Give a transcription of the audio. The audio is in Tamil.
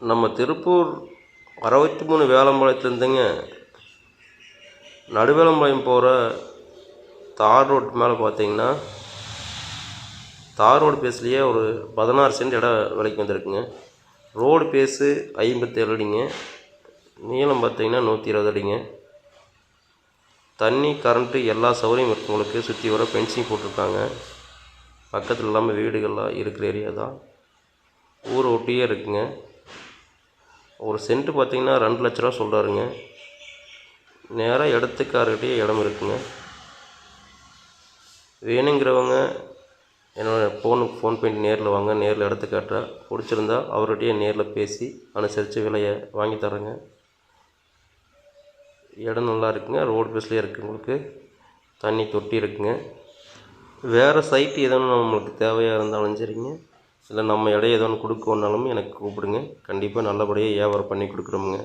நம்ம திருப்பூர் 63 வேலம்பாளையத்துலேருந்துங்க நடுவேலம்பாளையம் போகிற தார் ரோட்டு மேலே பார்த்தீங்கன்னா தார் ரோடு பேஸ்லேயே ஒரு 16 சென்ட் இடம் விலைக்கு வந்திருக்குங்க. ரோடு பேஸு 57 அடிங்க, நீளம் பார்த்தீங்கன்னா 120 அடிங்க. தண்ணி கரண்ட்டு எல்லா சௌகரியம் இருக்குது. உங்களுக்கு சுற்றி வர ஃபென்சிங் போட்டிருக்காங்க. பக்கத்தில் இல்லாமல் வீடுகள்லாம் இருக்கிற ஏரியா தான், ஊரை ஒட்டியே இருக்குங்க. ஒரு சென்ட்டு பார்த்தீங்கன்னா 2 லட்ச ரூபா சொல்கிறாருங்க. நேராக இடத்துக்காரர்கிட்டயே இடம் இருக்குங்க. வேணுங்கிறவங்க என்னோடய ஃபோனுக்கு ஃபோன் பண்ணி நேரில் வாங்க, நேரில் இடத்த காட்டுறேன். பிடிச்சிருந்தா அவர்கிட்டயே நேரில் பேசி அனுசரித்து விலையை வாங்கி தரேங்க. இடம் நல்லா இருக்குங்க, ரோடு பேஸ்லேயே இருக்குது. உங்களுக்கு தண்ணி தொட்டி இருக்குங்க. வேறு சைட்டு எதுவும் நம்மளுக்கு தேவையாக இருந்தாலும் சரிங்க, இல்லை நம்ம இடம் எதோ ஒன்று கொடுக்கணுன்னாலும் எனக்கு கூப்பிடுங்க. கண்டிப்பாக நல்லபடியாக வியாபாரம் பண்ணி கொடுக்குறோமுங்க.